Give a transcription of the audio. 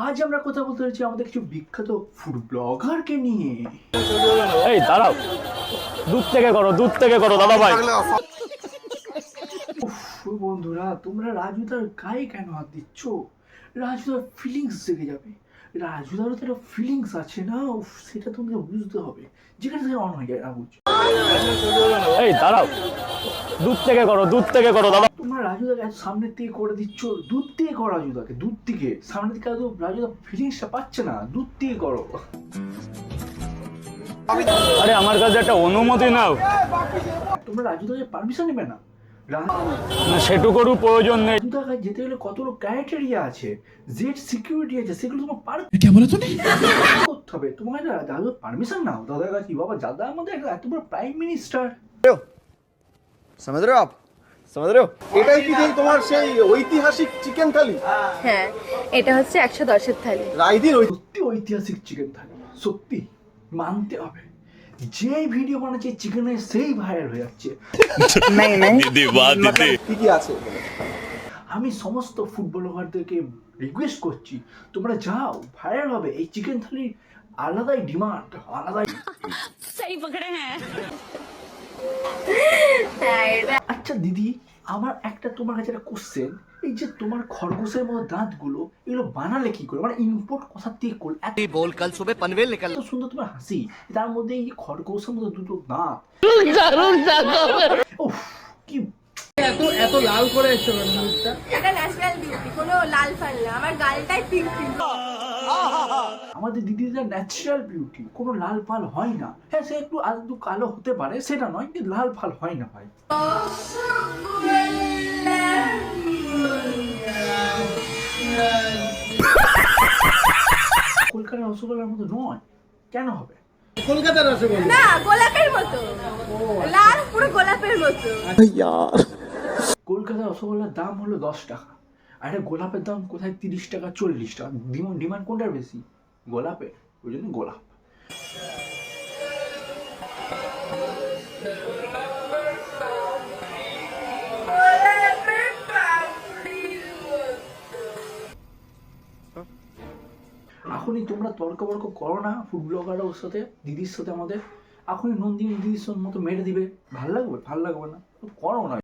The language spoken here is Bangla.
আজ আমরা কথা বলতে চাইছি আমাদের কিছু বিখ্যাত ফুড ব্লগারকে নিয়ে। এই দাঁড়াও, দূর থেকে করো দাদা ভাই। বন্ধুরা, তোমরা রাজুদার গায়ে কেন হাত দিচ্ছ? রাজুদার ফিলিংস জেগে যাবে। রাজুদারও তো একটা ফিলিংস আছে না, সেটা তোমাকে বুঝতে হবে। যেখানে থেকে অন হয়ে যায় না, বুঝছো? এই দাঁড়াও, দূর থেকে করো দাদা। তোমরা রাজুদাকে এত সামনের থেকে করে দিচ্ছ, দূর থেকে করো রাজুদাকে, দূর থেকে। সামনের দিকে রাজুদা ফিলিংসটা পাচ্ছে না, দূর থেকে করো। আরে আমার কাছে একটা অনুমতি নাও। তোমরা রাজুদাকে পারমিশন নেবে না? সেটুকুরও প্রয়োজন নেই। রাজুদার কাছে যেতে গেলে কতগুলো ক্রাইটেরিয়া আছে, জেড সিকিউরিটি আছে, সেগুলো তোমার করতে হবে। তোমার দাদুর পারমিশন নাও দাদার কাছে। বাবা, দাদা আমাদের এত বড় প্রাইম মিনিস্টার। समझ रहे हो आप? समझ रहे हो? এটাই কি তোমার সেই ঐতিহাসিক চিকেন থালি? হ্যাঁ, এটা হচ্ছে 110-এর থালি। রাইদির সত্যি ঐতিহাসিক চিকেন থালি, সত্যি মানতে হবে। যে ভিডিও বানাচ্ছে চিকেনের, সেই ভাইরাল হয়ে যাচ্ছে। কি কি আছে? আমি সমস্ত ফুটবলারদেরকে রিকোয়েস্ট করছি, তোমরা যাও, ভাইরাল হবে। এই চিকেন থালির আলাদাই ডিমান্ড, আলাদাই। সেই পকড়ে হ্যাঁ। আচ্ছা দিদি, আমার একটা তোমার কাছে একটা কোশ্চেন। এই যে তোমার খরগোশের মতো দাঁতগুলো, এগুলো বানালে কি করে? মানে ইম্পোর্ট কোথা থেকে করলে? এত बोल कल सुबह पनवेल निकल। সুন্দর তোমার হাসি, তার মধ্যে এই খরগোশের মতো দুটো দাঁত। উফ, কি এটা ন্যাচারাল বিউটি, কোনো লাল ফাল না। আমার গালটাই পিঙ্ক পিঙ্ক। আমাদের দিদিদের ন্যাচারাল বিউটি, কোনো লাল পাল হয় না। হ্যাঁ, সে একটু আধটু কালো হতে পারে, সেটা নয়, কিন্তু লাল পাল হয় না ভাই। কলকাতার রসগোল্লার মতো নয়, কেন হবে? কলকাতার রসগোল্লা না, গোলাপের মতো লাল, পুরো গোলাপের মতো। কলকাতার রসগোল্লার দাম হলো 10 টাকা, আর একটা গোলাপের দাম কোথায় 30 টাকা 40 টাকা। ডিমান্ড কোনটার বেশি? গোলাপের, ওই জন্য গোলাপ। এখনই তোমরা তর্ক বর্ক করো না ফুড ব্লগারের সাথে, দিদির সাথে আমাদের। এখনই নন্দিনী দিদির মতো মেরে দিবে, ভাল লাগবে? ভাল লাগবে না, করো না।